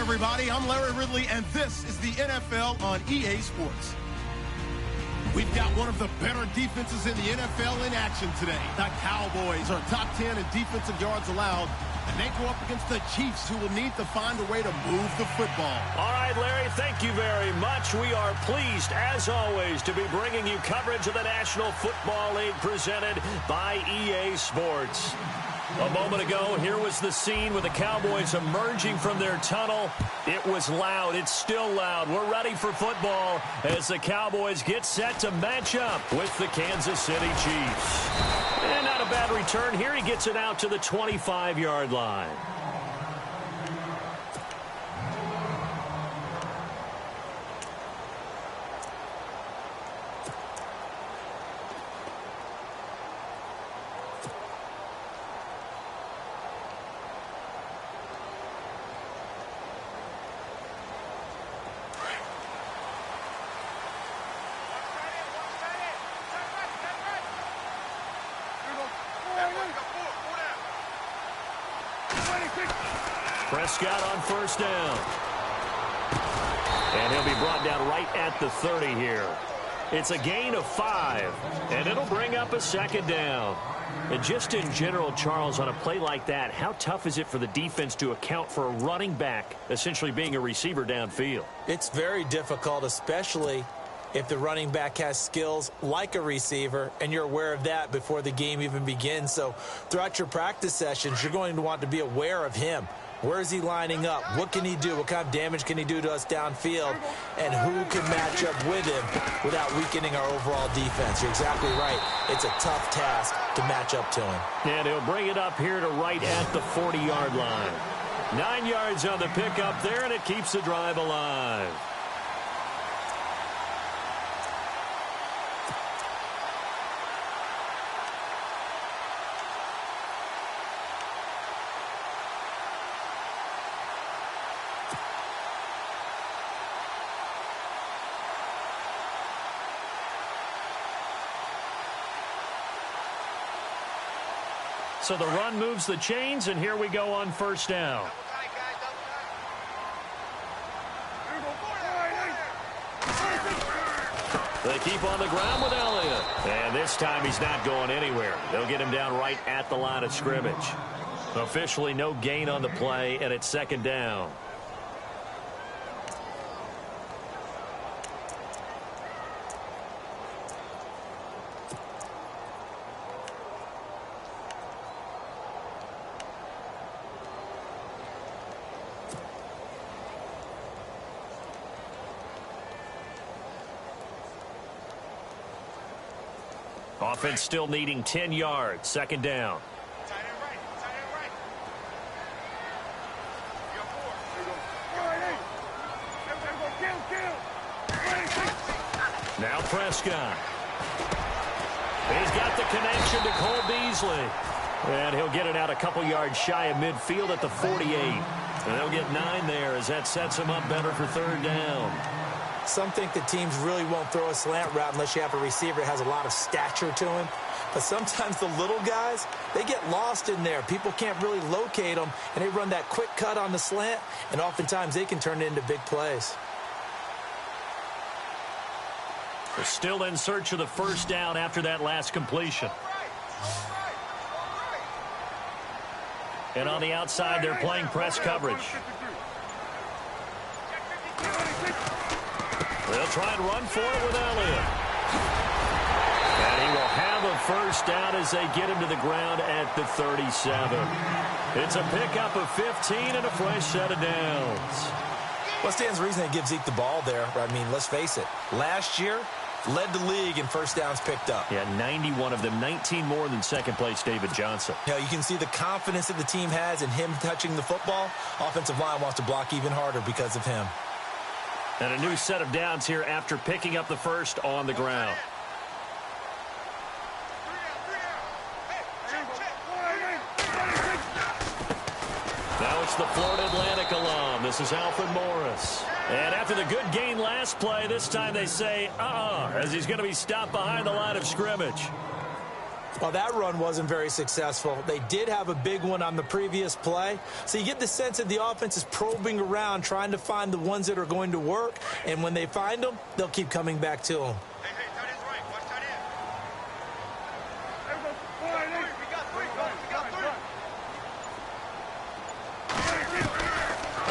everybody. I'm Larry Ridley, and this is the NFL on EA Sports. We've got one of the better defenses in the NFL in action today. The Cowboys are top 10 in defensive yards allowed, and they go up against the Chiefs, who will need to find a way to move the football. All right, Larry, thank you very much. We are pleased, as always, to be bringing you coverage of the National Football League presented by EA Sports. A moment ago, here was the scene with the Cowboys emerging from their tunnel. It was loud. It's still loud. We're ready for football as the Cowboys get set to match up with the Kansas City Chiefs. And not a bad return here. He gets it out to the 25-yard line. Prescott on first down. And he'll be brought down right at the 30 here. It's a gain of 5, and it'll bring up a second down. And just in general, Charles, on a play like that, how tough is it for the defense to account for a running back essentially being a receiver downfield? It's very difficult, especially if the running back has skills like a receiver, and you're aware of that before the game even begins. So throughout your practice sessions, you're going to want to be aware of him. Where is he lining up? What can he do? What kind of damage can he do to us downfield? And who can match up with him without weakening our overall defense? You're exactly right. It's a tough task to match up to him. And he'll bring it up here to right at the 40-yard line. 9 yards on the pickup there, and it keeps the drive alive. So the run moves the chains, and here we go on first down. They keep on the ground with Elliott. And this time he's not going anywhere. They'll get him down right at the line of scrimmage. Officially no gain on the play, and it's second down. Offense still needing 10 yards. Second down. Now Prescott. He's got the connection to Cole Beasley. And he'll get it out a couple yards shy of midfield at the 48. And they'll get 9 there as that sets him up better for third down. Some think that teams really won't throw a slant route unless you have a receiver that has a lot of stature to him. But sometimes the little guys, they get lost in there. People can't really locate them, and they run that quick cut on the slant, and oftentimes they can turn it into big plays. They're still in search of the first down after that last completion. And on the outside, they're playing press coverage. They'll try and run for it with Elliott. And he will have a first down as they get him to the ground at the 37. It's a pickup of 15 and a fresh set of downs. What stands to reason they give Zeke the ball there? I mean, let's face it. Last year, led the league in first downs picked up. Yeah, 91 of them, 19 more than second-place David Johnson. You know, you can see the confidence that the team has in him touching the football. Offensive line wants to block even harder because of him. And a new set of downs here after picking up the first on the ground. Now it's the Florida Atlantic alum. This is Alfred Morris. And after the good gain last play, this time they say, as he's going to be stopped behind the line of scrimmage. Well, that run wasn't very successful. They did have a big one on the previous play. So you get the sense that the offense is probing around, trying to find the ones that are going to work. And when they find them, they'll keep coming back to them. Hey, tight end's right. Watch tight end. We got three.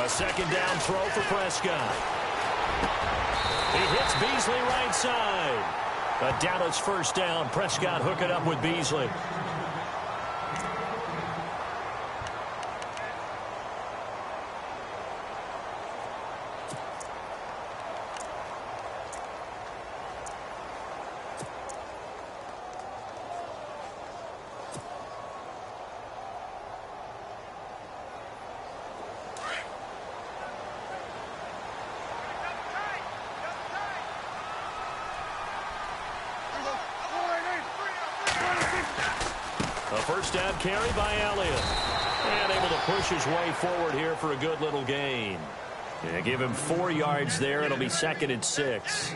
A second down throw for Prescott. He hits Beasley right side. A Dallas first down. Prescott hook it up with Beasley. A first down carry by Elliott. And able to push his way forward here for a good little gain. Yeah, give him 4 yards there. It'll be 2nd and 6.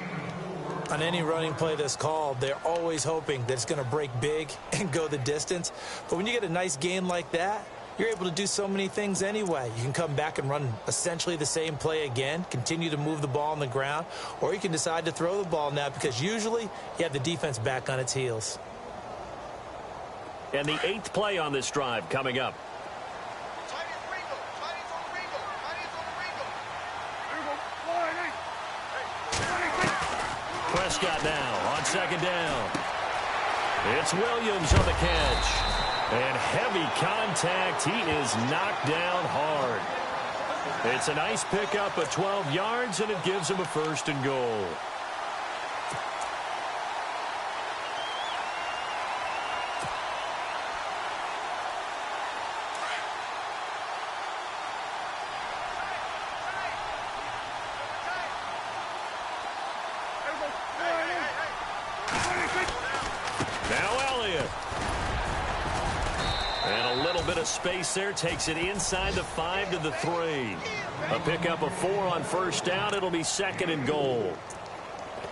On any running play that's called, they're always hoping that it's going to break big and go the distance. But when you get a nice gain like that, you're able to do so many things anyway. You can come back and run essentially the same play again, continue to move the ball on the ground, or you can decide to throw the ball now because usually you have the defense back on its heels. And the 8th play on this drive coming up. Prescott now on 2nd down. It's Williams on the catch. And heavy contact. He is knocked down hard. It's a nice pickup of 12 yards, and it gives him a 1st and goal. Space there, takes it inside the 5 to the 3. A pickup of 4 on 1st down. It'll be 2nd and goal.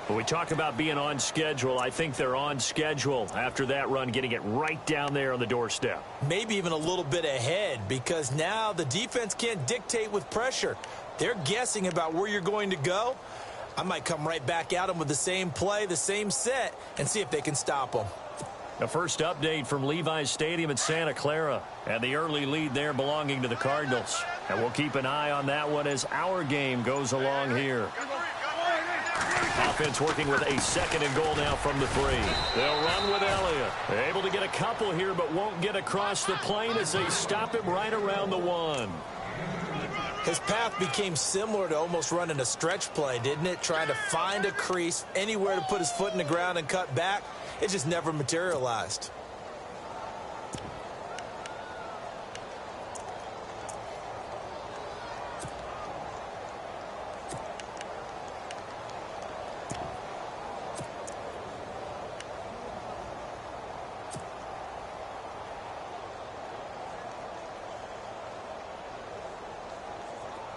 When we talk about being on schedule, I think they're on schedule after that run, getting it right down there on the doorstep. Maybe even a little bit ahead, because now the defense can't dictate with pressure. They're guessing about where you're going to go. I might come right back at them with the same play, the same set, and see if they can stop them. A first update from Levi's Stadium in Santa Clara, and the early lead there belonging to the Cardinals. And we'll keep an eye on that one as our game goes along here. Offense working with a 2nd and goal now from the 3. They'll run with Elliott. Able to get a couple here, but won't get across the plane as they stop him right around the 1. His path became similar to almost running a stretch play, didn't it? Trying to find a crease, anywhere to put his foot in the ground and cut back. It just never materialized.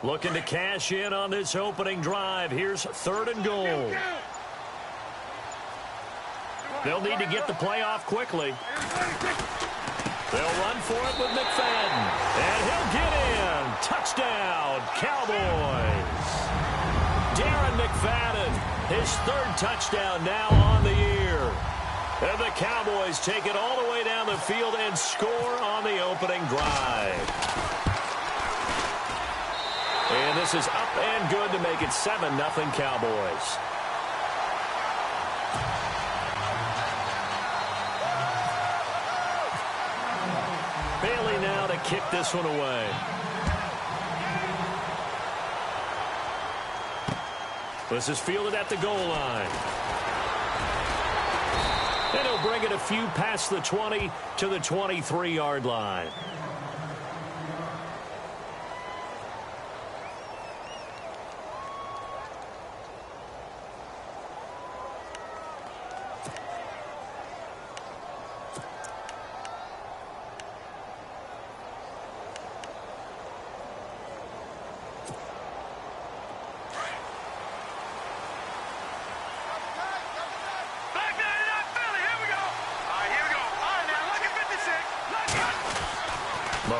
Looking to cash in on this opening drive. Here's 3rd and goal. They'll need to get the play off quickly. They'll run for it with McFadden. And he'll get in. Touchdown, Cowboys. Darren McFadden, his 3rd touchdown now on the year. And the Cowboys take it all the way down the field and score on the opening drive. And this is up and good to make it 7-0 Cowboys. Bailey now to kick this one away. This is fielded at the goal line. And he'll bring it a few past the 20 to the 23-yard line.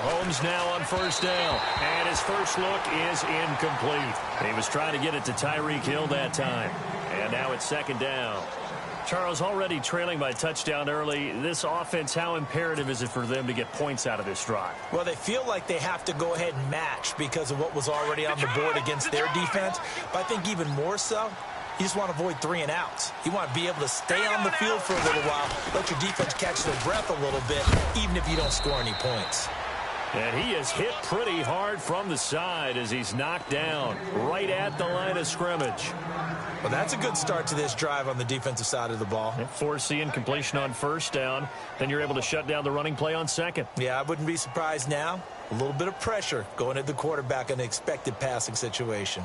Mahomes now on first down. And his first look is incomplete. He was trying to get it to Tyreek Hill that time. And now it's second down. Charles, already trailing by touchdown early. This offense, how imperative is it for them to get points out of this drive? Well, they feel like they have to go ahead and match because of what was already on the board against their defense. But I think even more so, you just want to avoid 3 and outs. You want to be able to stay on the field for a little while, let your defense catch their breath a little bit, even if you don't score any points. And he is hit pretty hard from the side as he's knocked down right at the line of scrimmage. Well, that's a good start to this drive on the defensive side of the ball. Force the incompletion on first down. Then you're able to shut down the running play on second. Yeah, I wouldn't be surprised now. A little bit of pressure going at the quarterback in an expected passing situation.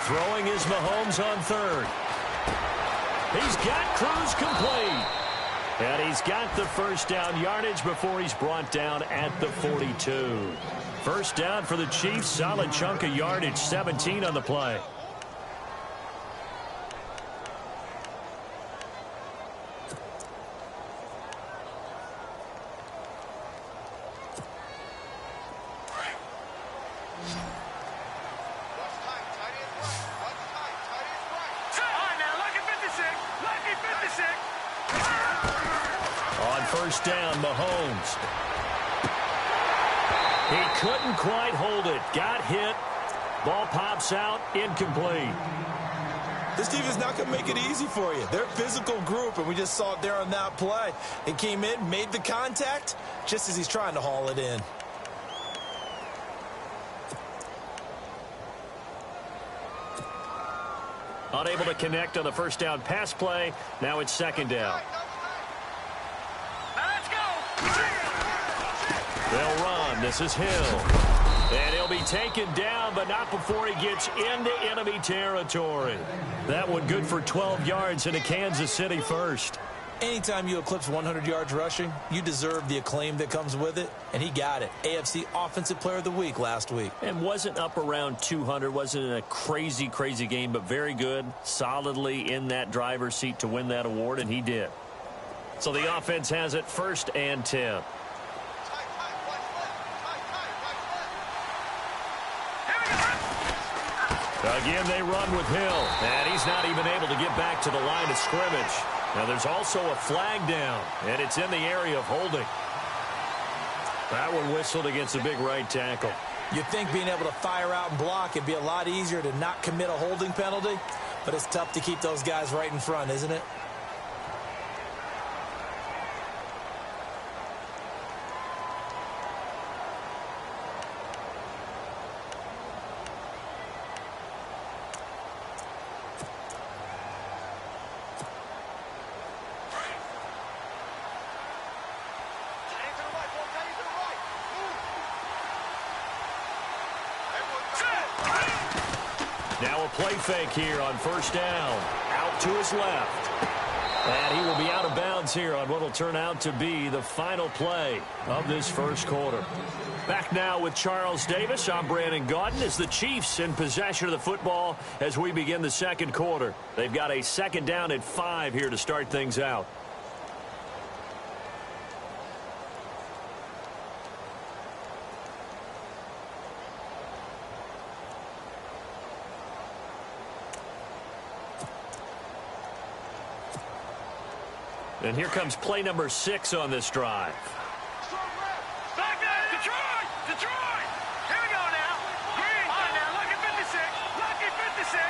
Throwing is Mahomes on third. He's got Cruz complete. And he's got the first down yardage before he's brought down at the 42. First down for the Chiefs. Solid chunk of yardage. 17 on the play. First down, Mahomes. He couldn't quite hold it. Got hit. Ball pops out. Incomplete. This team is not going to make it easy for you. They're a physical group, and we just saw it there on that play. It came in, made the contact, just as he's trying to haul it in. Unable to connect on the first down pass play. Now it's second down. They'll run. This is Hill. And he'll be taken down, but not before he gets into enemy territory. That one good for 12 yards into Kansas City first. Anytime you eclipse 100 yards rushing, you deserve the acclaim that comes with it, and he got it. AFC Offensive Player of the Week last week. And wasn't up around 200, wasn't a crazy game, but very good, solidly in that driver's seat to win that award, and he did. So the offense has it first and 10. Again, they run with Hill, and he's not even able to get back to the line of scrimmage. Now, there's also a flag down, and it's in the area of holding. That one whistled against a big right tackle. You'd think being able to fire out and block it'd be a lot easier to not commit a holding penalty, but it's tough to keep those guys right in front, isn't it? Now a play fake here on first down. Out to his left. And he will be out of bounds here on what will turn out to be the final play of this first quarter. Back now with Charles Davis. I'm Brandon Gaudin as the Chiefs in possession of the football as we begin the second quarter. They've got a second down at 5 here to start things out. And here comes play number 6 on this drive. Detroit! Here we go now. Green. On now. Lucky 56.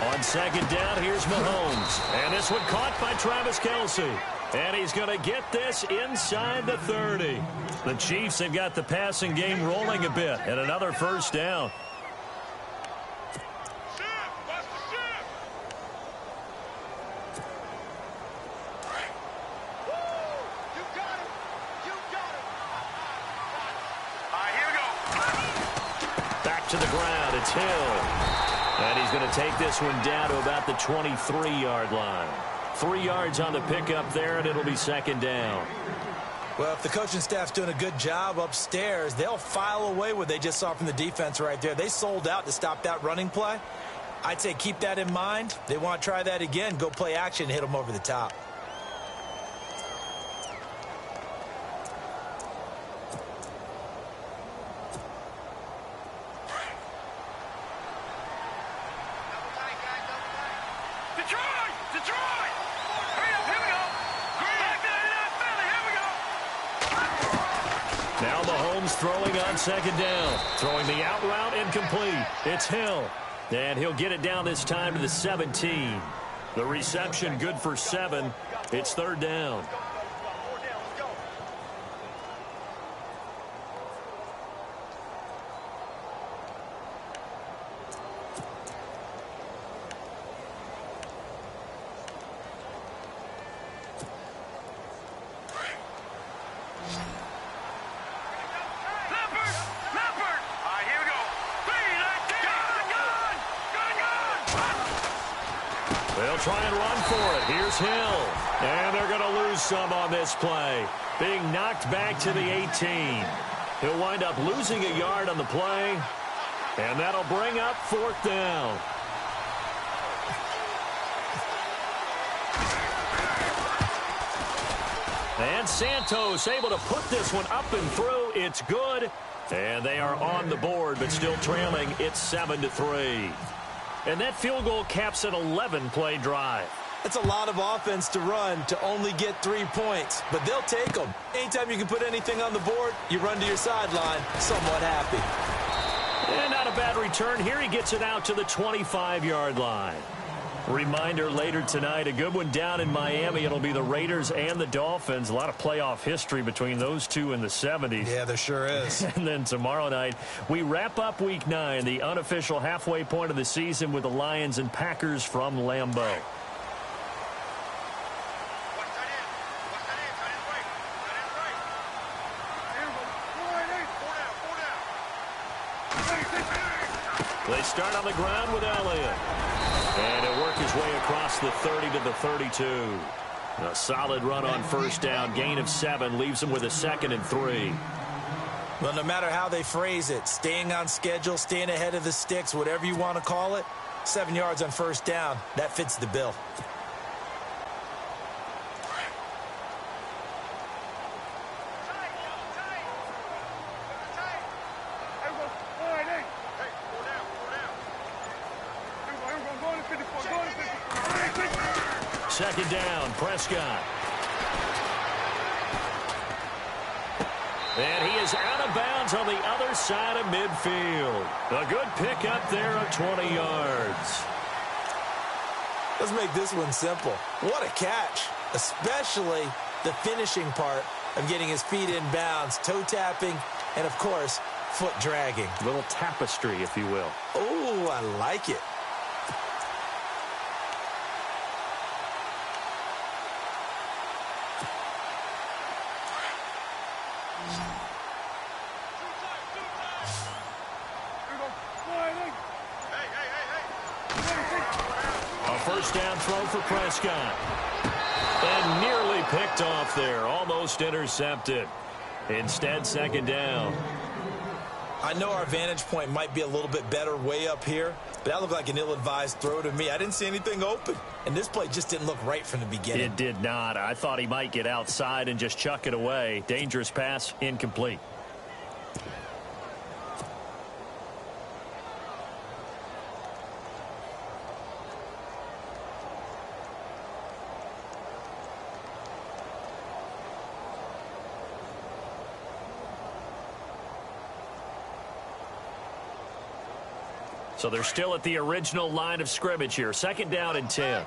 On second down, here's Mahomes. And this one caught by Travis Kelce. And he's going to get this inside the 30. The Chiefs have got the passing game rolling a bit. And another first down. To the ground, it's Hill. And he's going to take this one down to about the 23-yard line. 3 yards on the pickup there, and it'll be second down. Well, if the coaching staff's doing a good job upstairs, they'll file away what they just saw from the defense right there. They sold out to stop that running play. I'd say keep that in mind. They want to try that again. Go play action and hit them over the top. Throwing on second down. Throwing the out route incomplete. It's Hill. And he'll get it down this time to the 17. The reception good for 7. It's third down. They'll try and run for it. Here's Hill. And they're going to lose some on this play. Being knocked back to the 18. He'll wind up losing a yard on the play. And that'll bring up fourth down. And Santos able to put this one up and through. It's good. And they are on the board, but still trailing. It's 7-3. And that field goal caps an 11-play drive. That's a lot of offense to run to only get 3 points, but they'll take them. Anytime you can put anything on the board, you run to your sideline somewhat happy. And not a bad return here. He gets it out to the 25-yard line. Reminder later tonight, a good one down in Miami. It'll be the Raiders and the Dolphins. A lot of playoff history between those two in the 70s. Yeah, there sure is. And then tomorrow night, we wrap up Week 9, the unofficial halfway point of the season with the Lions and Packers from Lambeau. They start on the ground with Elliott. And he'll work his way across the 30 to the 32. A solid run on first down. Gain of 7 leaves him with a 2nd and 3. Well, no matter how they phrase it, staying on schedule, staying ahead of the sticks, whatever you want to call it, 7 yards on first down, that fits the bill. Second down, Prescott. And he is out of bounds on the other side of midfield. A good pickup there of 20 yards. Let's make this one simple. What a catch, especially the finishing part of getting his feet in bounds, toe tapping, and, of course, foot dragging. A little tapestry, if you will. Oh, I like it. First down throw for Prescott. And nearly picked off there. Almost intercepted. Instead, second down. I know our vantage point might be a little bit better way up here, but that looked like an ill-advised throw to me. I didn't see anything open, and this play just didn't look right from the beginning. It did not. I thought he might get outside and just chuck it away. Dangerous pass, incomplete. So they're still at the original line of scrimmage here. Second down and 10.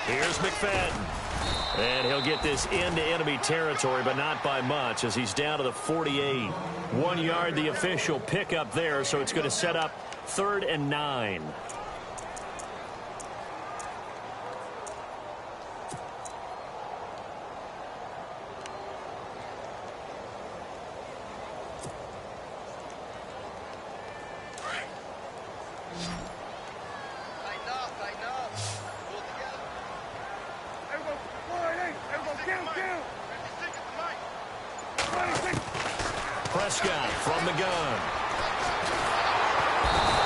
Here's McFadden. And he'll get this into enemy territory, but not by much as he's down to the 48. 1 yard, the official pickup there, so it's going to set up 3rd and 9. Prescott from the gun.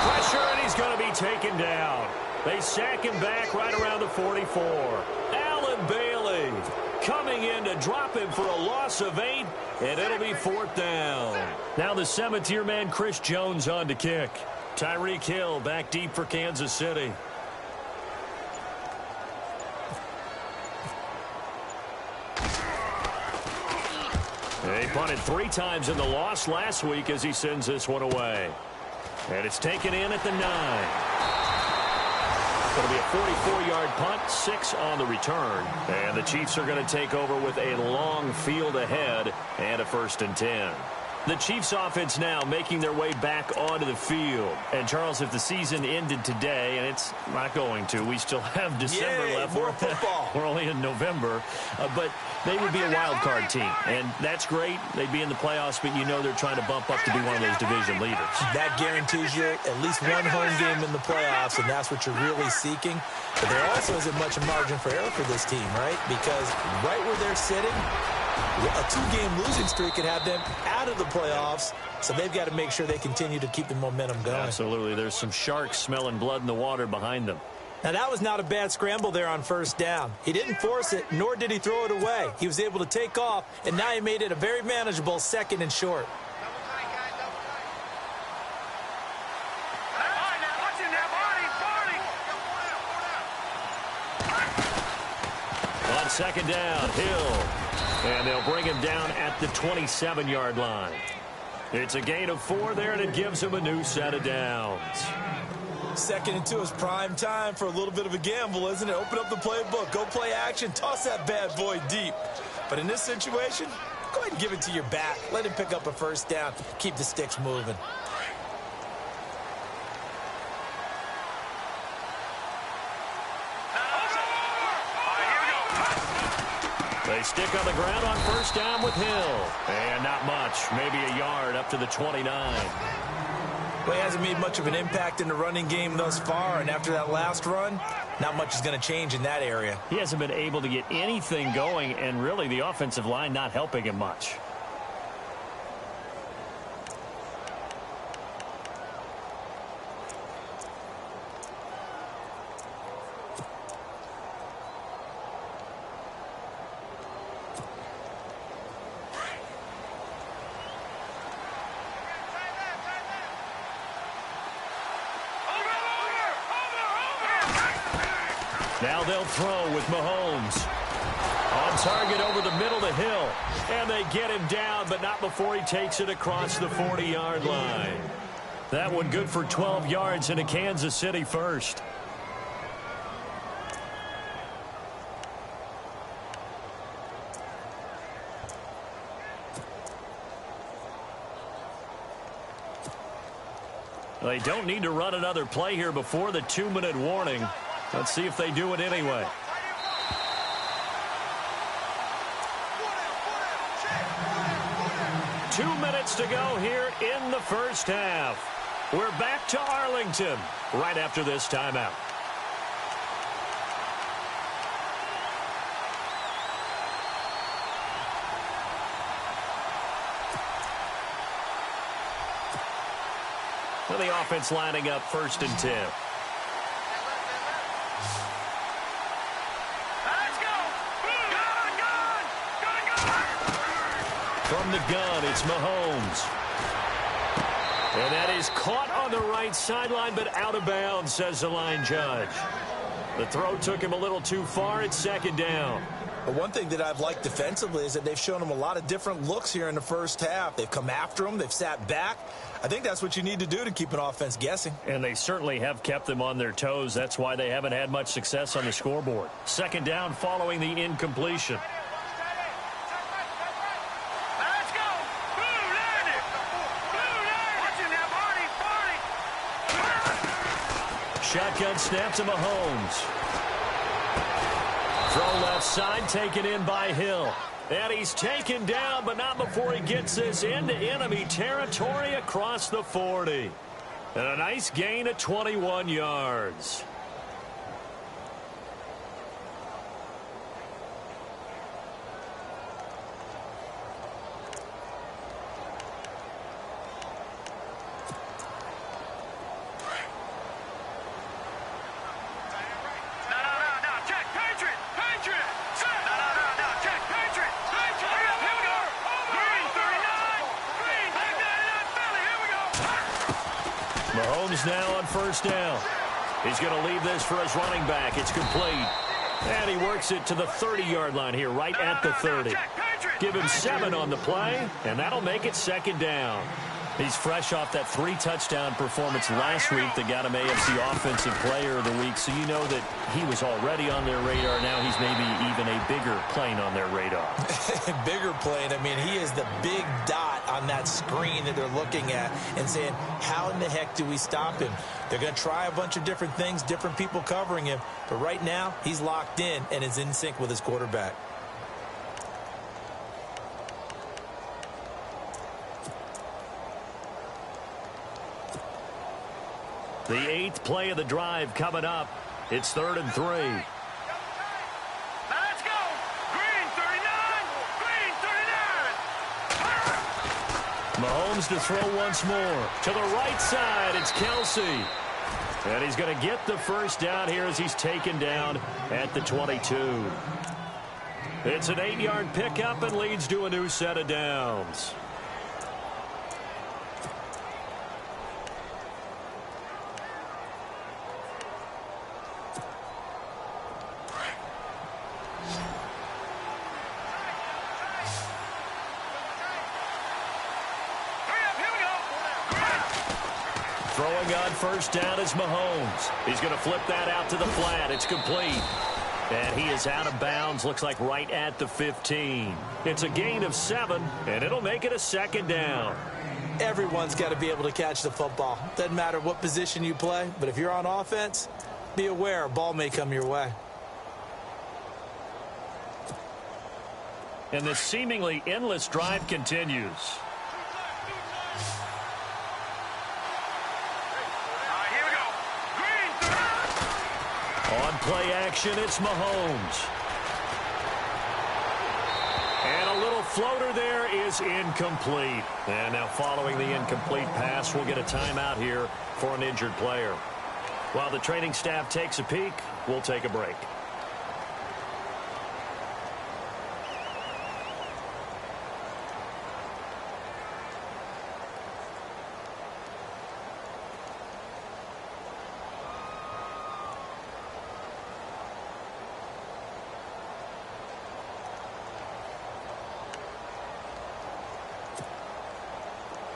Pressure, and he's going to be taken down. They sack him back right around the 44. Allen Bailey coming in to drop him for a loss of 8, and it'll be 4th down. Now the 7th-year man, Chris Jones, on to kick. Tyreek Hill back deep for Kansas City. He punted 3 times in the loss last week as he sends this one away. And it's taken in at the 9. Going to be a 44-yard punt, 6 on the return. And the Chiefs are going to take over with a long field ahead and a 1st and 10. The Chiefs offense now making their way back onto the field. And, Charles, if the season ended today, and it's not going to, we still have December left. More football. We're only in November. But they would be a wild card team. And that's great. They'd be in the playoffs, but you know they're trying to bump up to be one of those division leaders. That guarantees you at least one home game in the playoffs, and that's what you're really seeking. But there also isn't much margin for error for this team, right? Because right where they're sitting, a 2-game losing streak could have them out of the playoffs, so they've got to make sure they continue to keep the momentum going. Absolutely. There's some sharks smelling blood in the water behind them. Now, that was not a bad scramble there on 1st down. He didn't force it, nor did he throw it away. He was able to take off, and now he made it a very manageable 2nd and short. On 2nd down, Hill. And they'll bring him down at the 27-yard line. It's a gain of 4 there, and it gives him a new set of downs. 2nd and 2 is prime time for a little bit of a gamble, isn't it? Open up the playbook, go play action, toss that bad boy deep. But in this situation, go ahead and give it to your back. Let him pick up a 1st down. Keep the sticks moving. They stick on the ground on 1st down with Hill. And not much, maybe a yard up to the 29. Well, he hasn't made much of an impact in the running game thus far, and after that last run, not much is going to change in that area. He hasn't been able to get anything going, and really the offensive line not helping him much. Now they'll throw with Mahomes. On target over the middle to Hill. And they get him down, but not before he takes it across the 40-yard line. That one good for 12 yards into Kansas City 1st. They don't need to run another play here before the 2-minute warning. Let's see if they do it anyway. Two minutes to go here in the 1st half. We're back to Arlington right after this timeout. Well, the offense lining up 1st and 10. From the gun, it's Mahomes. And that is caught on the right sideline, but out of bounds, says the line judge. The throw took him a little too far. It's 2nd down. But one thing that I've liked defensively is that they've shown him a lot of different looks here in the 1st half. They've come after him. They've sat back. I think that's what you need to do to keep an offense guessing. And they certainly have kept them on their toes. That's why they haven't had much success on the scoreboard. 2nd down following the incompletion. Shotgun snap to Mahomes. Throw left side, taken in by Hill. And he's taken down, but not before he gets this into enemy territory across the 40. And a nice gain of 21 yards. Mahomes now on first down. He's going to leave this for his running back. It's complete. And he works it to the 30-yard line here, right at the 30. Give him 7 on the play, and that'll make it second down. He's fresh off that 3-touchdown performance last week that got him AFC Offensive Player of the Week, so you know that he was already on their radar. Now he's maybe even a bigger plane on their radar. Bigger plane. I mean, he is the big dot on that screen that they're looking at and saying, how in the heck do we stop him? They're going to try a bunch of different things, different people covering him, but right now he's locked in and is in sync with his quarterback. The 8th play of the drive coming up. It's 3rd and 3. Let's go. Green 39. Green 39. Mahomes to throw once more. To the right side, it's Kelsey. And he's going to get the first down here as he's taken down at the 22. It's an 8-yard pickup and leads to a new set of downs. Throwing on first down is Mahomes. He's going to flip that out to the flat. It's complete. And he is out of bounds, looks like right at the 15. It's a gain of 7, and it'll make it a second down. Everyone's got to be able to catch the football. Doesn't matter what position you play, but if you're on offense, be aware a ball may come your way. And this seemingly endless drive continues. On play action, it's Mahomes. And a little floater there is incomplete. And now following the incomplete pass, we'll get a timeout here for an injured player. While the training staff takes a peek, we'll take a break.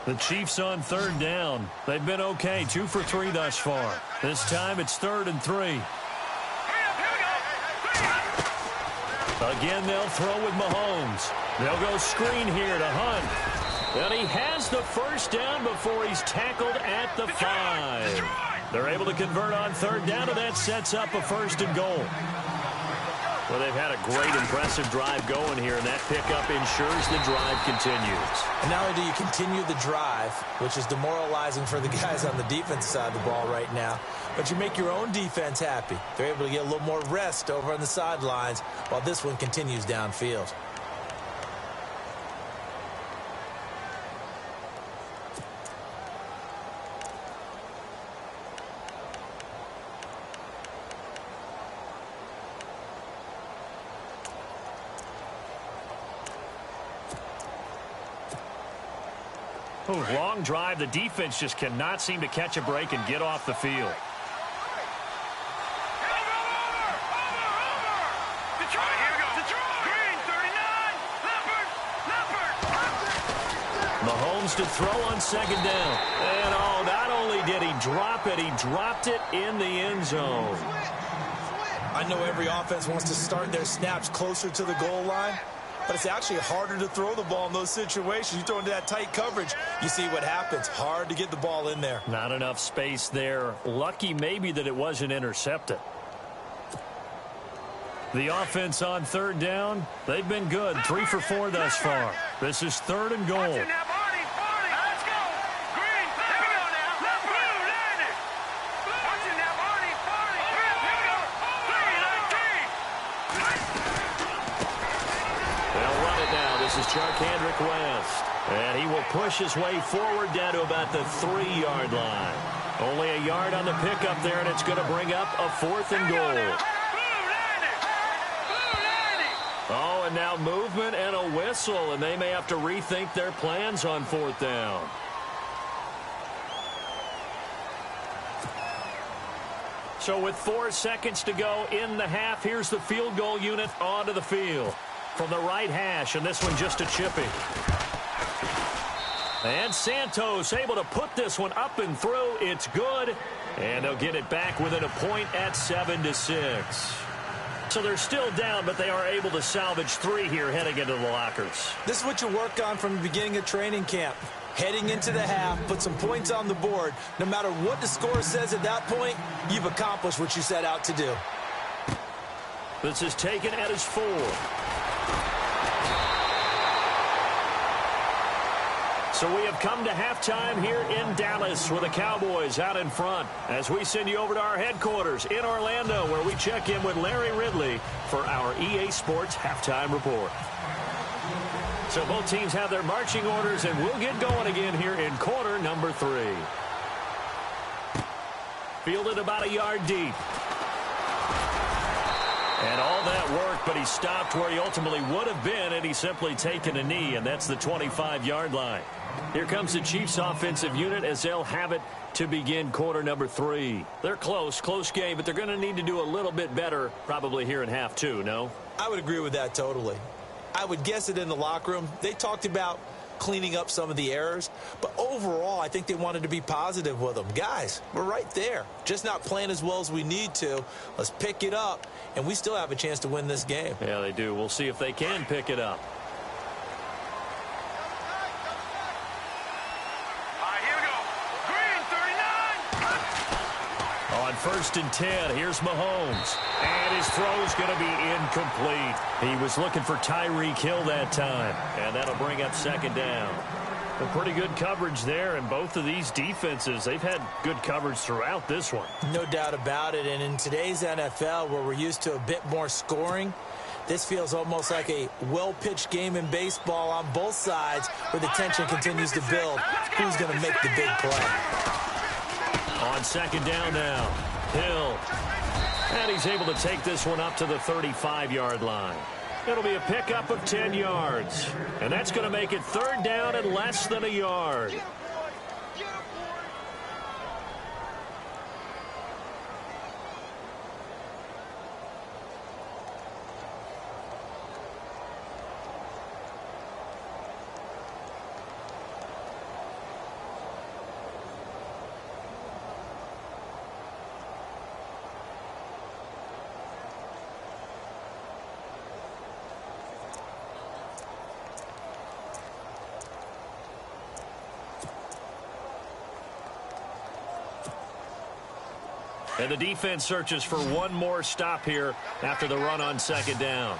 The Chiefs on 3rd down. They've been okay, 2 for 3 thus far. This time it's 3rd and 3. Again, they'll throw with Mahomes. They'll go screen here to Hunt. And he has the first down before he's tackled at the 5. They're able to convert on 3rd down, and that sets up a 1st and goal. Well, they've had a great, impressive drive going here, and that pickup ensures the drive continues. And not only do you continue the drive, which is demoralizing for the guys on the defense side of the ball right now, but you make your own defense happy. They're able to get a little more rest over on the sidelines while this one continues downfield. Long drive. The defense just cannot seem to catch a break and get off the field. Mahomes to throw on 2nd down. And oh, not only did he drop it, he dropped it in the end zone. I know every offense wants to start their snaps closer to the goal line, but it's actually harder to throw the ball in those situations. You throw into that tight coverage, you see what happens. Hard to get the ball in there. Not enough space there. Lucky maybe that it wasn't intercepted. The offense on 3rd down, they've been good. 3 for 4 thus far. This is 3rd and goal. This is Charkandrick West. And he will push his way forward down to about the 3-yard line. Only a yard on the pickup there, and it's going to bring up a 4th and goal. Oh, and now movement and a whistle, and they may have to rethink their plans on 4th down. So with 4 seconds to go in the half, here's the field goal unit onto the field. From the right hash, and this one just a chippy. And Santos able to put this one up and through. It's good. And they'll get it back within a point at 7-6. So they're still down, but they are able to salvage 3 here heading into the lockers. This is what you work on from the beginning of training camp. Heading into the half, put some points on the board. No matter what the score says at that point, you've accomplished what you set out to do. This is taken at his 4. So we have come to halftime here in Dallas with the Cowboys out in front as we send you over to our headquarters in Orlando where we check in with Larry Ridley for our EA Sports Halftime Report. So both teams have their marching orders, and we'll get going again here in quarter number 3. Fielded about a yard deep. And all that work, but he stopped where he ultimately would have been, and he's simply taken a knee, and that's the 25-yard line. Here comes the Chiefs offensive unit as they'll have it to begin quarter number 3. They're close game, but they're going to need to do a little bit better probably here in half 2, no? I would agree with that totally. I would guess that in the locker room, they talked about cleaning up some of the errors, but overall, I think they wanted to be positive with them. Guys, we're right there, just not playing as well as we need to. Let's pick it up, and we still have a chance to win this game. Yeah, they do. We'll see if they can pick it up. On 1st and 10, here's Mahomes. And his throw's going to be incomplete. He was looking for Tyreek Hill that time. And that'll bring up 2nd down. A pretty good coverage there, and both of these defenses, they've had good coverage throughout this one. No doubt about it. And in today's NFL, where we're used to a bit more scoring, this feels almost like a well-pitched game in baseball on both sides where the tension continues to build. Who's going to make the big play? On 2nd down now, Hill. And he's able to take this one up to the 35-yard line. It'll be a pickup of 10 yards. And that's going to make it 3rd down and less than a yard. And the defense searches for one more stop here after the run on 2nd down.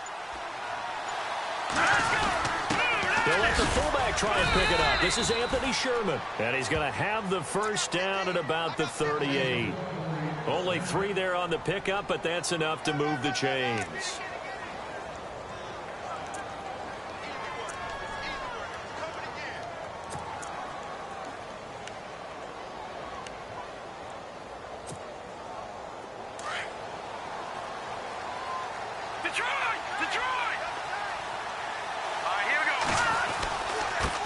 They'll let the fullback try and pick it up. This is Anthony Sherman. And he's going to have the 1st down at about the 38. Only 3 there on the pickup, but that's enough to move the chains.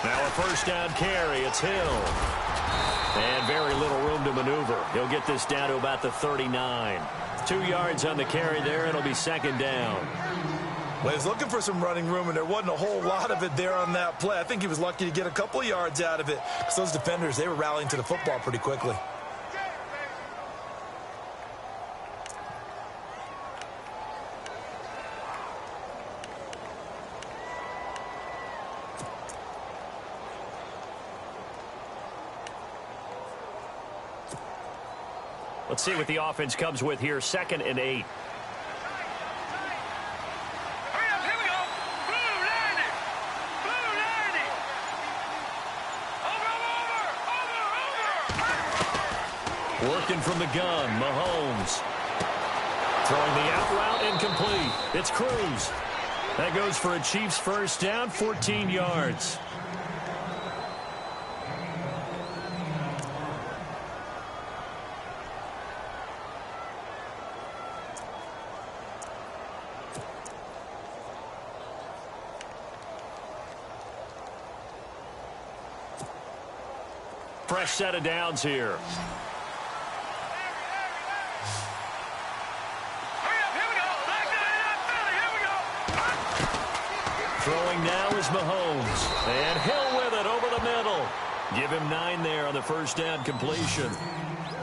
Now a 1st down carry. It's Hill. And very little room to maneuver. He'll get this down to about the 39. 2 yards on the carry there. It'll be 2nd down. Well, he was looking for some running room, and there wasn't a whole lot of it there on that play. I think he was lucky to get a couple of yards out of it because those defenders, they were rallying to the football pretty quickly. Let's see what the offense comes with here. 2nd and 8. Working from the gun, Mahomes. Throwing the out route, incomplete. It's Cruz. That goes for a Chiefs 1st down, 14 yards. Fresh set of downs here. Throwing now is Mahomes. And Hill with it over the middle. Give him 9 there on the first down completion.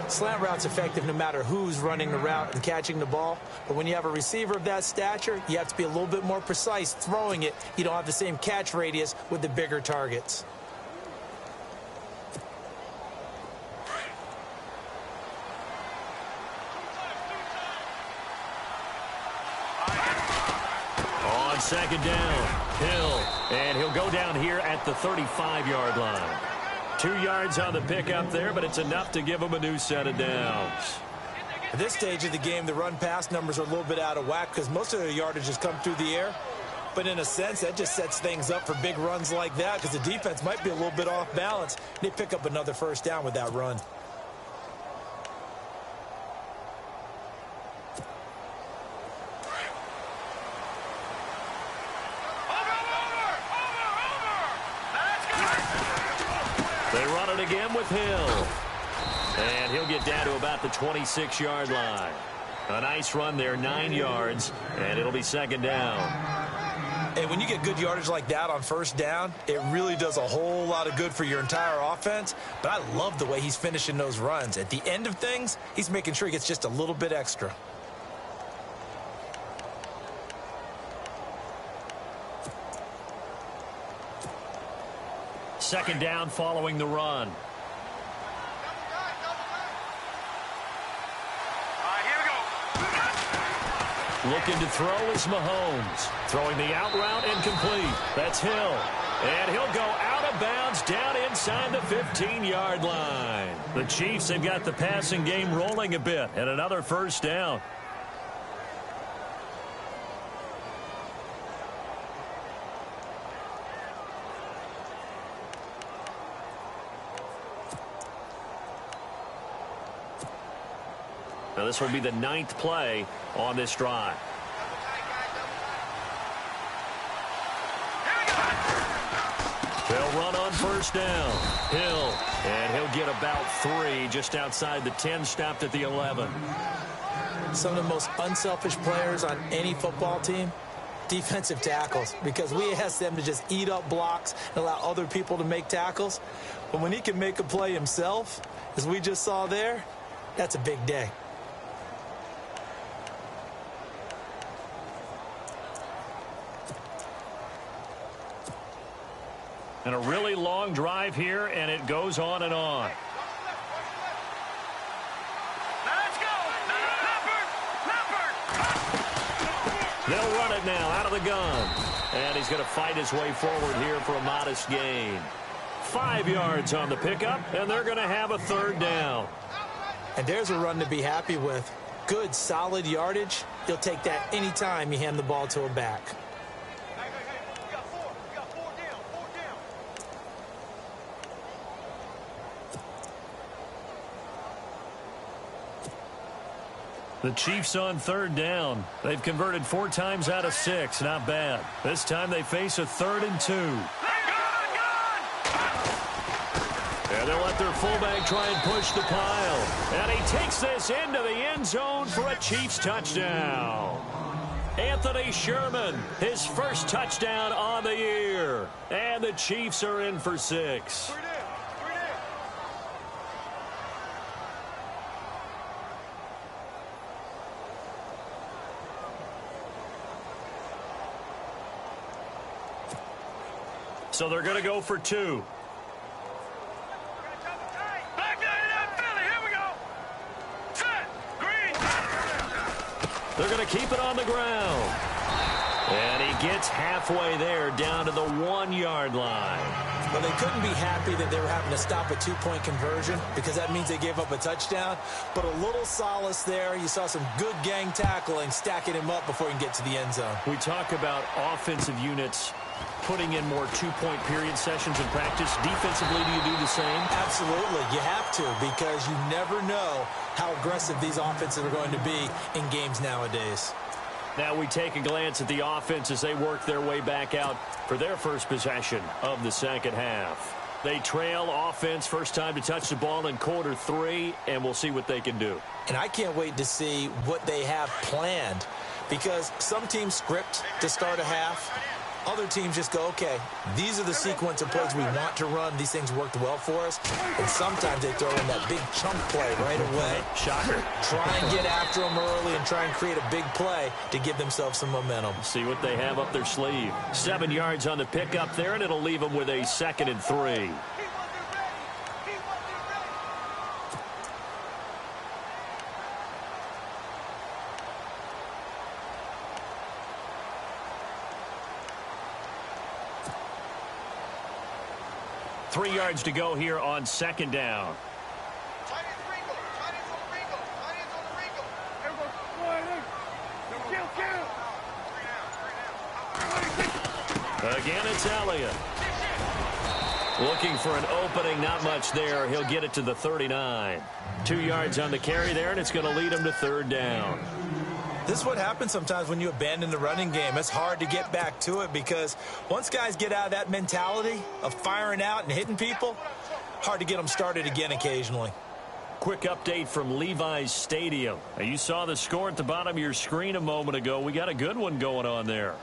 Slant route's effective no matter who's running the route and catching the ball. But when you have a receiver of that stature, you have to be a little bit more precise throwing it. You don't have the same catch radius with the bigger targets. On second down, Hill. And he'll go down here at the 35-yard line. 2 yards on the pickup there, but it's enough to give him a new set of downs. At this stage of the game, the run-pass numbers are a little bit out of whack because most of their yardage has come through the air. But in a sense, that just sets things up for big runs like that because the defense might be a little bit off balance. They pick up another first down with that run. They run it again with Hill. And he'll get down to about the 26-yard line. A nice run there, 9 yards, and it'll be second down. And when you get good yardage like that on first down, it really does a whole lot of good for your entire offense. But I love the way he's finishing those runs. At the end of things, he's making sure he gets just a little bit extra. Second down following the run. Looking to throw is Mahomes. Throwing the out route incomplete. That's Hill. And he'll go out of bounds down inside the 15-yard line. The Chiefs have got the passing game rolling a bit. And another first down. Now this will be the 9th play on this drive. They'll run on first down. Hill. And he'll get about 3 just outside the 10, stopped at the 11. Some of the most unselfish players on any football team, defensive tackles, because we ask them to just eat up blocks and allow other people to make tackles. But when he can make a play himself, as we just saw there, that's a big day. And a really long drive here, and it goes on and on. Let's go! They'll run it now out of the gun. And he's going to fight his way forward here for a modest gain. 5 yards on the pickup, and they're going to have a third down. And there's a run to be happy with. Good, solid yardage. You'll take that anytime you hand the ball to a back. The Chiefs on third down. They've converted 4 times out of 6. Not bad. This time they face a 3rd and 2. And they'll let their fullback try and push the pile. And he takes this into the end zone for a Chiefs touchdown. Anthony Sherman, his first touchdown on the year. And the Chiefs are in for 6. So they're going to go for 2. Back to Philly. Here we go. Set. Green. They're going to keep it on the ground. And he gets halfway there down to the 1-yard line. Well, they couldn't be happy that they were having to stop a 2-point conversion because that means they gave up a touchdown. But a little solace there. You saw some good gang tackling, stacking him up before he can get to the end zone. We talk about offensive units putting in more 2-point period sessions in practice. Defensively, do you do the same? Absolutely. You have to because you never know how aggressive these offenses are going to be in games nowadays. Now we take a glance at the offense as they work their way back out for their first possession of the second half. They trail offense first time to touch the ball in quarter 3, and we'll see what they can do. And I can't wait to see what they have planned because some teams script to start a half. other teams just go, okay, these are the sequence of plays we want to run. These things worked well for us. And sometimes they throw in that big chunk play right away. Shocker. Try and get after them early and try and create a big play to give themselves some momentum. See what they have up their sleeve. 7 yards on the pickup there, and it'll leave them with a 2nd and 3. Three yards to go here on 2nd down. Again, it's Elliott. Looking for an opening, not much there. He'll get it to the 39. 2 yards on the carry there, and it's going to lead him to 3rd down. This is what happens sometimes when you abandon the running game. It's hard to get back to it because once guys get out of that mentality of firing out and hitting people, hard to get them started again occasionally. Quick update from Levi's Stadium. Now, you saw the score at the bottom of your screen a moment ago. We got a good one going on there.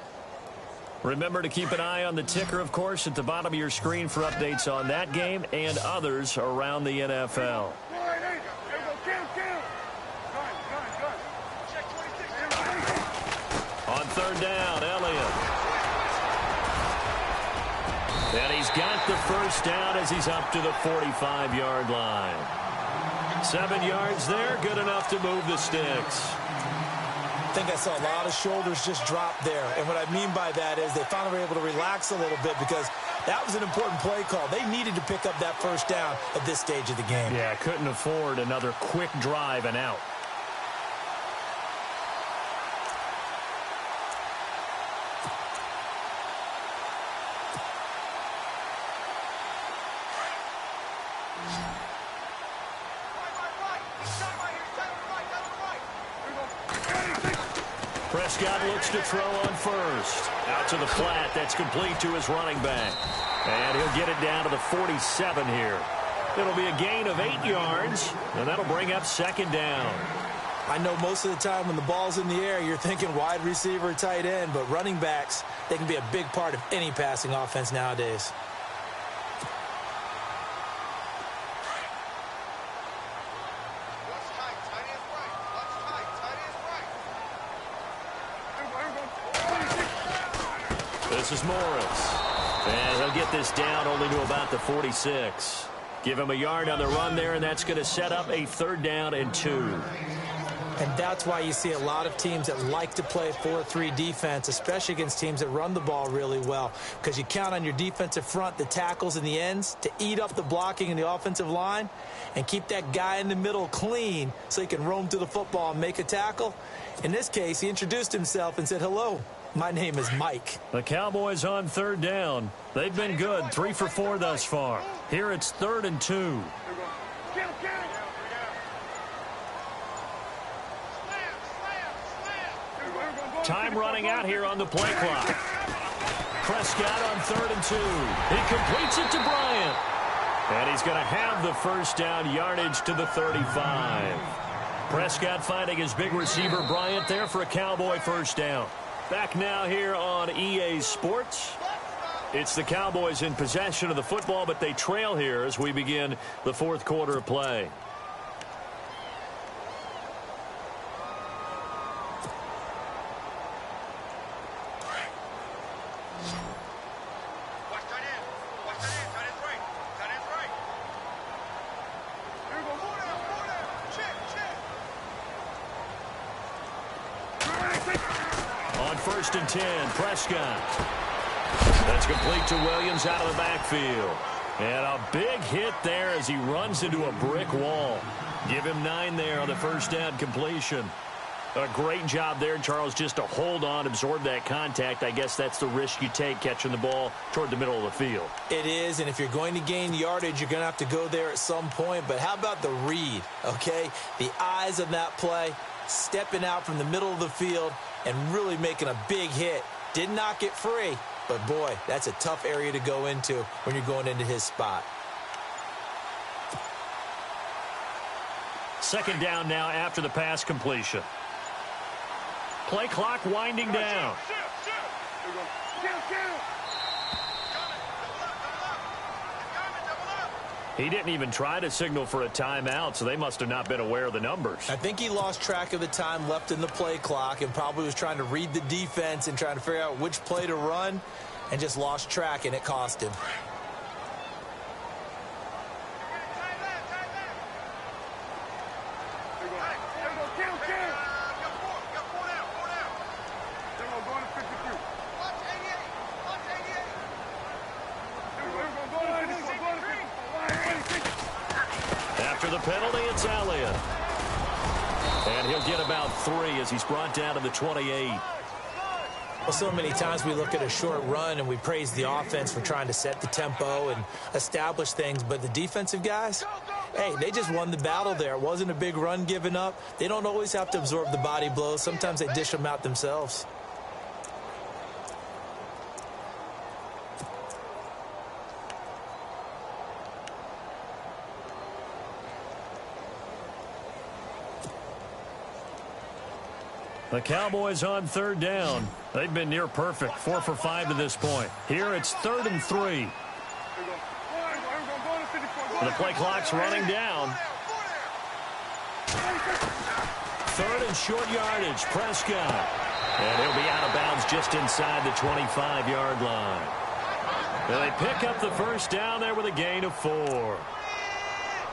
Remember to keep an eye on the ticker, of course, at the bottom of your screen for updates on that game and others around the NFL. On 3rd down, Elliott. And he's got the 1st down as he's up to the 45-yard line. 7 yards there, good enough to move the sticks. I think I saw a lot of shoulders just drop there. And what I mean by that is they finally were able to relax a little bit because that was an important play call. They needed to pick up that 1st down at this stage of the game. Yeah, couldn't afford another quick drive and out. Prescott looks to throw on 1st. Out to the flat. That's complete to his running back. And he'll get it down to the 47 here. It'll be a gain of 8 yards, and that'll bring up 2nd down. I know most of the time when the ball's in the air, you're thinking wide receiver, tight end, but running backs, they can be a big part of any passing offense nowadays. This is Morris. And he'll get this down only to about the 46. Give him a yard on the run there, and that's going to set up a 3rd down and 2. And that's why you see a lot of teams that like to play 4-3 defense, especially against teams that run the ball really well, because you count on your defensive front, the tackles and the ends, to eat up the blocking in the offensive line and keep that guy in the middle clean so he can roam to the football and make a tackle. In this case, he introduced himself and said, "Hello, my name is Mike." The Cowboys on 3rd down. They've been good, 3 for 4 thus far. Here it's 3rd and 2. Time running out here on the play clock. Prescott on 3rd and 2. He completes it to Bryant. And he's going to have the 1st down, yardage to the 35. Prescott finding his big receiver Bryant there for a Cowboy 1st down. Back now here on EA Sports. It's the Cowboys in possession of the football, but they trail here as we begin the 4th quarter of play. On 1st and 10, Prescott. That's complete to Williams out of the backfield. And a big hit there as he runs into a brick wall. Give him 9 there on the 1st down completion. A great job there, Charles, just to hold on, absorb that contact. I guess that's the risk you take catching the ball toward the middle of the field. It is, and if you're going to gain yardage, you're going to have to go there at some point. But how about the read, okay? The eyes of that play, stepping out from the middle of the field and really making a big hit. Did not get free, but boy, that's a tough area to go into when you're going into his spot. 2nd down now after the pass completion. Play clock winding down. He didn't even try to signal for a timeout, so they must have not been aware of the numbers. I think he lost track of the time left in the play clock and probably was trying to read the defense and trying to figure out which play to run and just lost track, and it cost him. After the penalty, it's Elliott. And he'll get about 3 as he's brought down to the 28. Well, so many times we look at a short run and we praise the offense for trying to set the tempo and establish things, but the defensive guys, hey, they just won the battle there. It wasn't a big run given up. They don't always have to absorb the body blows. Sometimes they dish them out themselves. The Cowboys on 3rd down. They've been near perfect, 4 for 5 to this point. Here it's 3rd and 3. The play clock's running down. 3rd and short yardage, Prescott. And he'll be out of bounds just inside the 25-yard line. And they pick up the first down there with a gain of 4.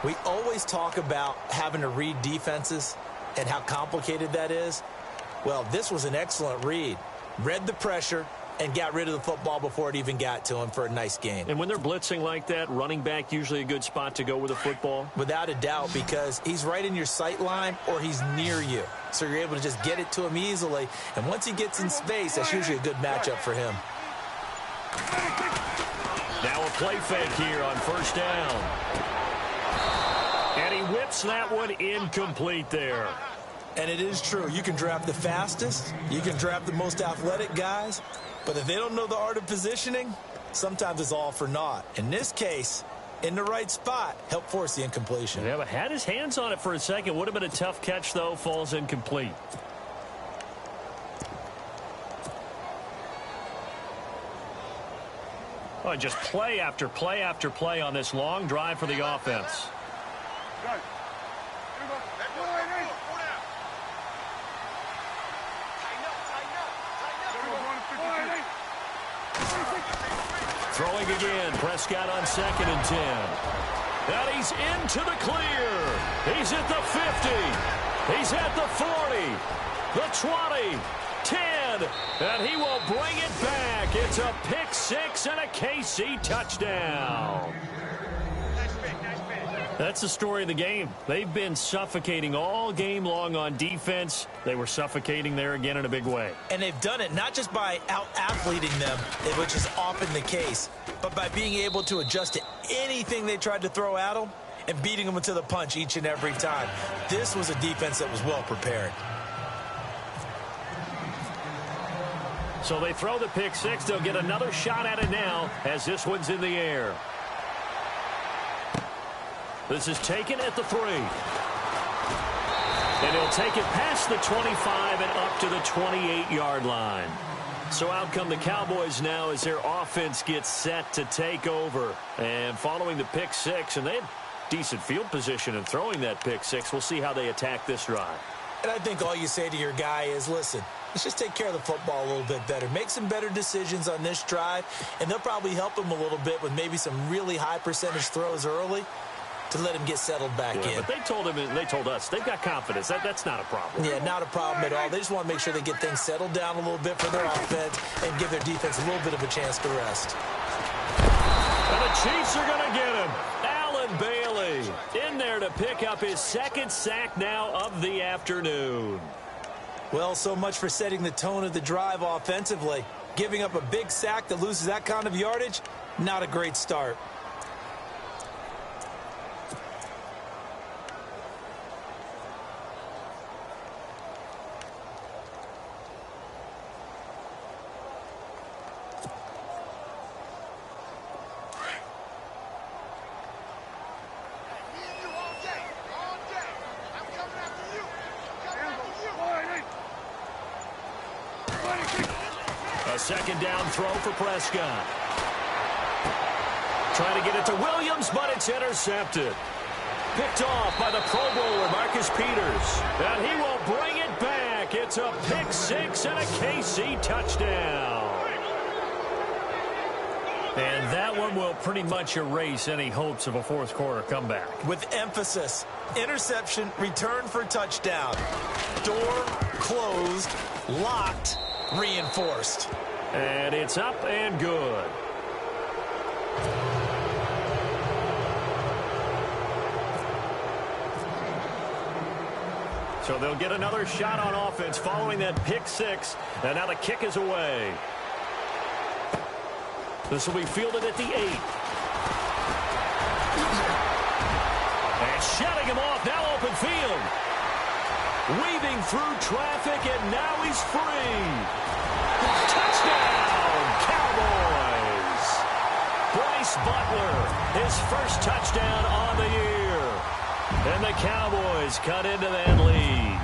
We always talk about having to read defenses and how complicated that is. Well, this was an excellent read. Read the pressure and got rid of the football before it even got to him for a nice gain. And when they're blitzing like that, running back usually a good spot to go with the football? Without a doubt, because he's right in your sight line or he's near you. So you're able to just get it to him easily. And once he gets in space, that's usually a good matchup for him. Now a play fake here on 1st down. And he whips that one incomplete there. And it is true. You can draft the fastest. You can draft the most athletic guys. But if they don't know the art of positioning, sometimes it's all for naught. In this case, in the right spot, help force the incompletion. Yeah, but had his hands on it for a second. Would have been a tough catch, though. Falls incomplete. Oh, just play after play after play on this long drive for the offense. Throwing again, Prescott on 2nd and 10. And he's into the clear. He's at the 50. He's at the 40. The 20. 10. And he will bring it back. It's a pick 6 and a KC touchdown. That's the story of the game. They've been suffocating all game long on defense. They were suffocating there again in a big way. And they've done it not just by out-athleting them, which is often the case, but by being able to adjust to anything they tried to throw at them and beating them to the punch each and every time. This was a defense that was well prepared. So they throw the pick 6. They'll get another shot at it now as this one's in the air. This is taken at the 3. And he'll take it past the 25 and up to the 28-yard line. So out come the Cowboys now as their offense gets set to take over. And following the pick 6, and they had decent field position in throwing that pick 6. We'll see how they attack this drive. And I think all you say to your guy is, listen, let's just take care of the football a little bit better. Make some better decisions on this drive, and they'll probably help him a little bit with maybe some really high percentage throws early to let him get settled back in. But they told him, and they told us, they've got confidence. That's not a problem. Yeah, not a problem at all. They just want to make sure they get things settled down a little bit for their offense and give their defense a little bit of a chance to rest. And the Chiefs are going to get him. Allen Bailey in there to pick up his 2nd sack now of the afternoon. Well, so much for setting the tone of the drive offensively. Giving up a big sack that loses that kind of yardage, not a great start. A second down throw for Prescott. Trying to get it to Williams, but it's intercepted. Picked off by the Pro Bowler, Marcus Peters. And he will bring it back. It's a pick six and a KC touchdown. And that one will pretty much erase any hopes of a fourth quarter comeback. With emphasis, interception, return for touchdown. Door closed, locked, reinforced. And it's up and good. So they'll get another shot on offense following that pick six. And now the kick is away. This will be fielded at the 8. And shutting him off, now open field. Weaving through traffic, and now he's free. Touchdown, Cowboys. Bryce Butler, his first touchdown on the year. And the Cowboys cut into that lead.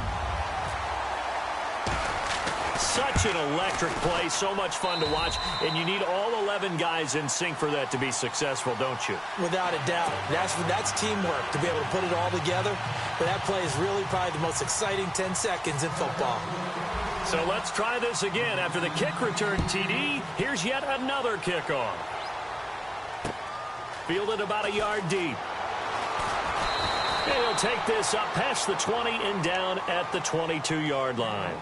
Such an electric play, so much fun to watch, and you need all 11 guys in sync for that to be successful, don't you? Without a doubt. That's teamwork, to be able to put it all together. But that play is really probably the most exciting 10 seconds in football. So let's try this again. After the kick return, TD, here's yet another kickoff. Fielded about a yard deep. And he'll take this up past the 20 and down at the 22-yard line.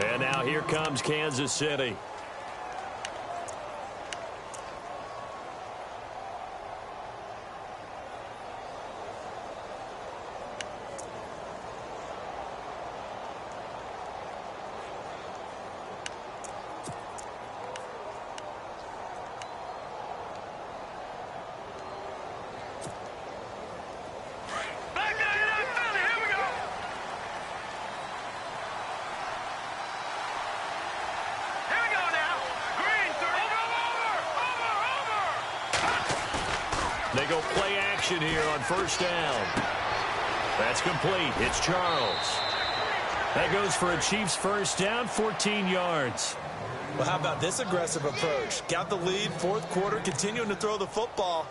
And now here comes Kansas City. They go play action here on first down. That's complete. It's Charles. That goes for a Chiefs first down, 14 yards. Well, how about this aggressive approach? Got the lead, fourth quarter, continuing to throw the football.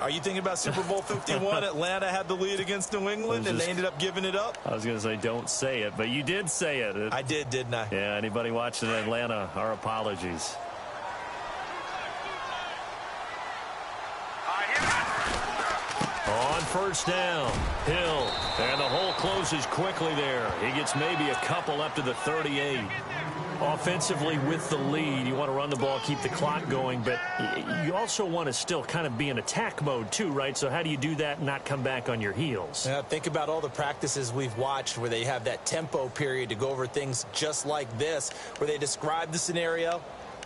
Are you thinking about Super Bowl 51? Atlanta had the lead against New England, and they ended up giving it up? I was going to say don't say it, but you did say it. I did, didn't I? Yeah, anybody watching Atlanta, our apologies. On first down, Hill, and the hole closes quickly there. He gets maybe a couple up to the 38. Offensively with the lead, you want to run the ball, keep the clock going, but you also want to still kind of be in attack mode too, right? So how do you do that and not come back on your heels? Yeah, think about all the practices we've watched where they have that tempo period to go over things just like this, where they describe the scenario,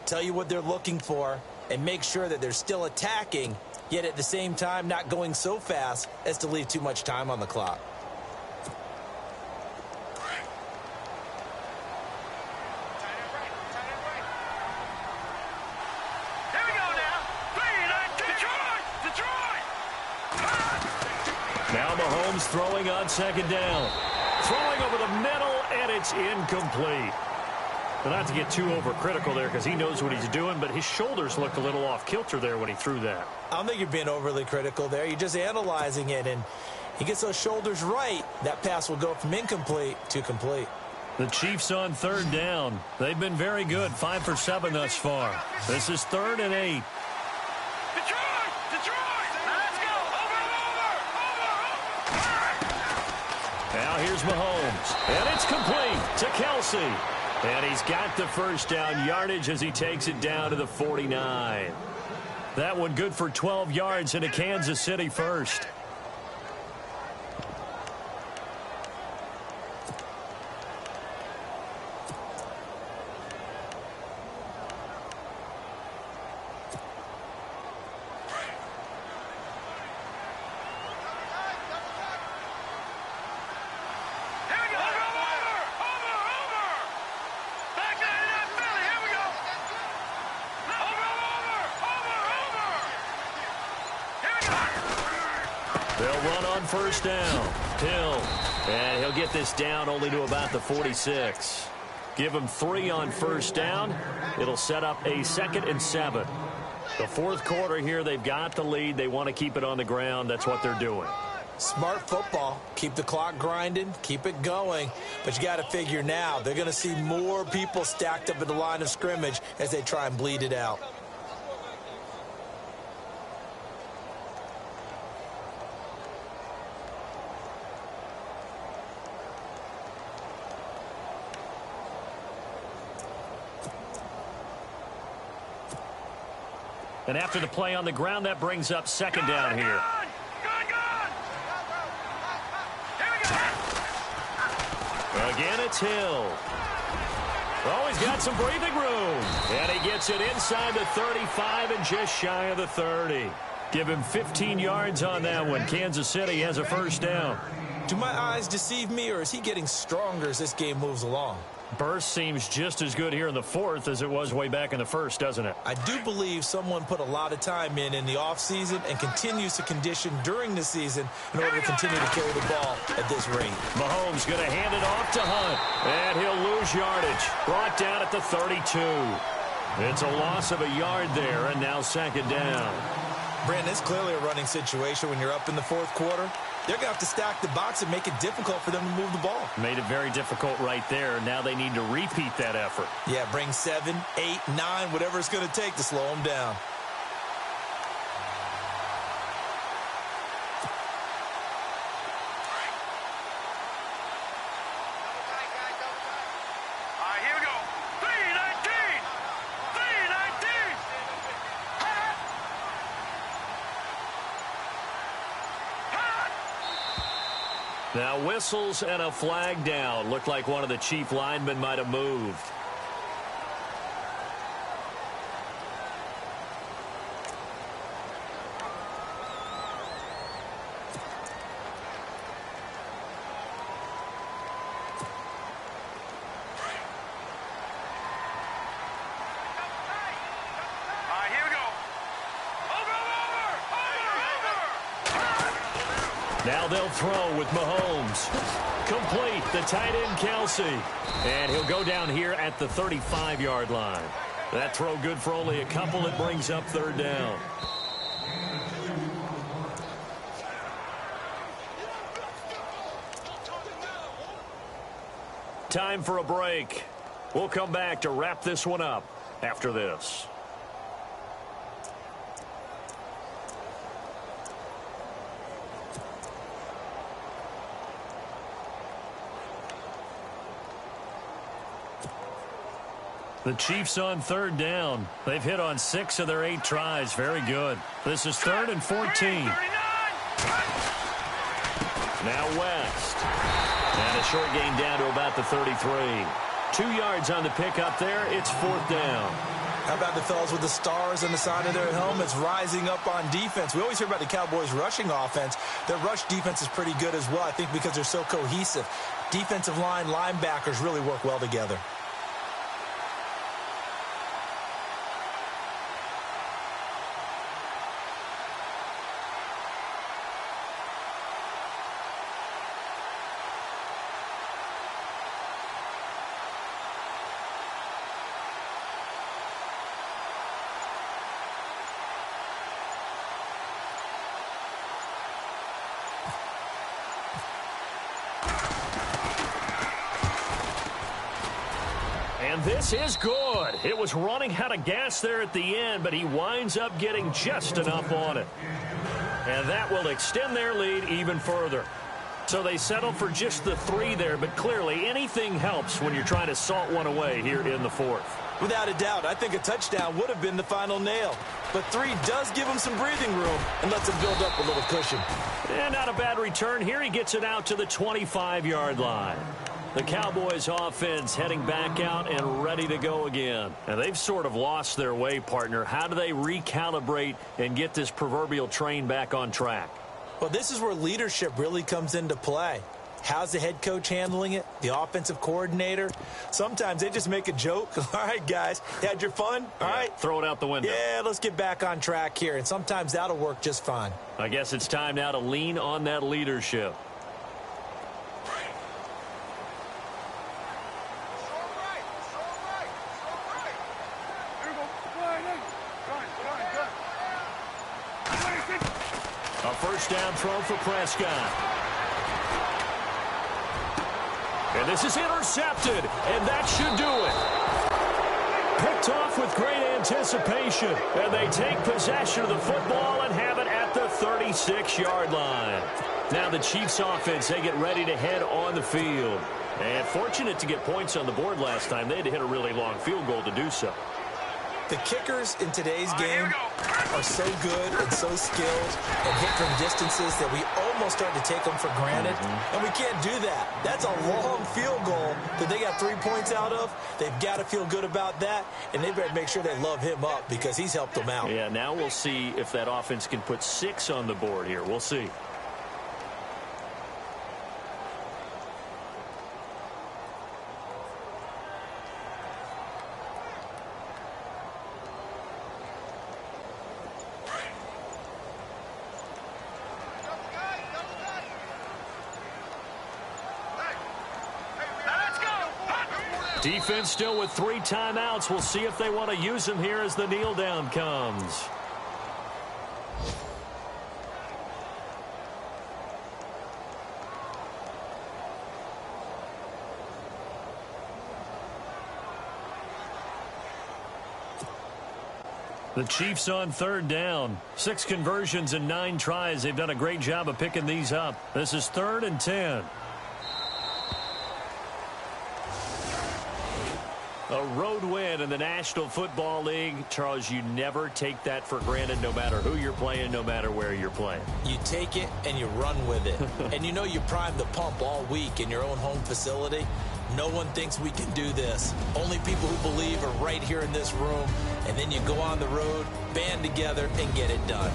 tell you what they're looking for, and make sure that they're still attacking, yet at the same time not going so fast as to leave too much time on the clock. Now Mahomes throwing on second down. Throwing over the middle, and it's incomplete. But not to get too overcritical there because he knows what he's doing, but his shoulders looked a little off kilter there when he threw that. I don't think you're being overly critical there. You're just analyzing it, and he gets those shoulders right. That pass will go from incomplete to complete. The Chiefs on third down. They've been very good, 5 for 7 thus far. This is 3rd and 8. Now here's Mahomes, and it's complete to Kelsey. And he's got the first down yardage as he takes it down to the 49. That one good for 12 yards into Kansas City first. They'll run on first down. Hill. And he'll get this down only to about the 46. Give them 3 on first down. It'll set up a 2nd and 7. The fourth quarter here, they've got the lead. They want to keep it on the ground. That's what they're doing. Smart football. Keep the clock grinding. Keep it going. But you got to figure now, they're going to see more people stacked up at the line of scrimmage as they try and bleed it out. And after the play on the ground, that brings up 2nd down here. Again, it's Hill. Oh, he's got some breathing room. And he gets it inside the 35 and just shy of the 30. Give him 15 yards on that one. Kansas City has a first down. Do my eyes deceive me, or is he getting stronger as this game moves along? Burst seems just as good here in the fourth as it was way back in the first, doesn't it? I do believe someone put a lot of time in the offseason and continues to condition during the season in order to continue to carry the ball at this rate. Mahomes going to hand it off to Hunt, and he'll lose yardage. Brought down at the 32. It's a loss of a yard there, and now 2nd down. Brandon, it's clearly a running situation when you're up in the fourth quarter. They're going to have to stack the box and make it difficult for them to move the ball. Made it very difficult right there. Now they need to repeat that effort. Yeah, bring 7, 8, 9, whatever it's going to take to slow them down. Now whistles and a flag down. Looked like one of the chief linemen might have moved. Now they'll throw with Mahomes. Complete, the tight end, Kelsey. And he'll go down here at the 35-yard line. That throw good for only a couple. It brings up 3rd down. Time for a break. We'll come back to wrap this one up after this. The Chiefs on 3rd down. They've hit on 6 of their 8 tries. Very good. This is 3rd and 14. Now West. And a short gain down to about the 33. 2 yards on the pickup there. It's 4th down. How about the fellas with the stars on the side of their helmets rising up on defense? We always hear about the Cowboys' rushing offense. Their rush defense is pretty good as well, I think, because they're so cohesive. Defensive line, linebackers really work well together. And this is good. It was running out of gas there at the end, but he winds up getting just enough on it. And that will extend their lead even further. So they settle for just the 3 there, but clearly anything helps when you're trying to salt one away here in the fourth. Without a doubt, I think a touchdown would have been the final nail. But 3 does give him some breathing room and lets him build up a little cushion. And not a bad return here. He gets it out to the 25-yard line. The Cowboys offense heading back out and ready to go again. And they've sort of lost their way, partner. How do they recalibrate and get this proverbial train back on track? Well, this is where leadership really comes into play. How's the head coach handling it? The offensive coordinator? Sometimes they just make a joke. All right, guys, had your fun? All right. Throw it out the window. Yeah, let's get back on track here. And sometimes that'll work just fine. I guess it's time now to lean on that leadership. A first down throw for Prescott. And this is intercepted, and that should do it. Picked off with great anticipation, and they take possession of the football and have it at the 36-yard line. Now the Chiefs offense, they get ready to head on the field. And fortunate to get points on the board last time. They had to hit a really long field goal to do so. The kickers in today's game are so good and so skilled and hit from distances that we almost start to take them for granted. And we can't do that. That's a long field goal that they got 3 points out of. They've got to feel good about that, and they better make sure they love him up because he's helped them out. Yeah, now we'll see if that offense can put 6 on the board here. We'll see. Defense still with 3 timeouts. We'll see if they want to use them here as the kneel down comes. The Chiefs on 3rd down. 6 conversions and 9 tries. They've done a great job of picking these up. This is 3rd and 10. A road win in the National Football League. Charles, you never take that for granted no matter who you're playing, no matter where you're playing. You take it and you run with it. And you know you prime the pump all week in your own home facility. No one thinks we can do this. Only people who believe are right here in this room. And then you go on the road, band together, and get it done.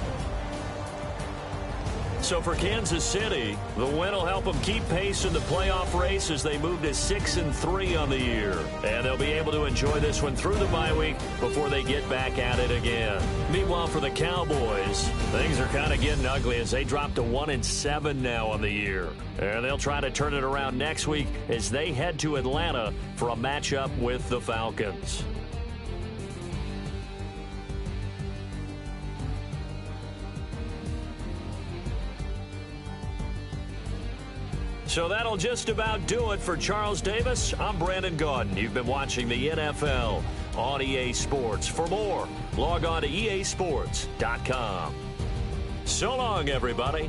So for Kansas City, the win will help them keep pace in the playoff race as they move to 6-3 on the year. And they'll be able to enjoy this one through the bye week before they get back at it again. Meanwhile, for the Cowboys, things are kind of getting ugly as they drop to 1-7 now on the year. And they'll try to turn it around next week as they head to Atlanta for a matchup with the Falcons. So that'll just about do it for Charles Davis. I'm Brandon Gaudin. You've been watching the NFL on EA Sports. For more, log on to easports.com. So long, everybody.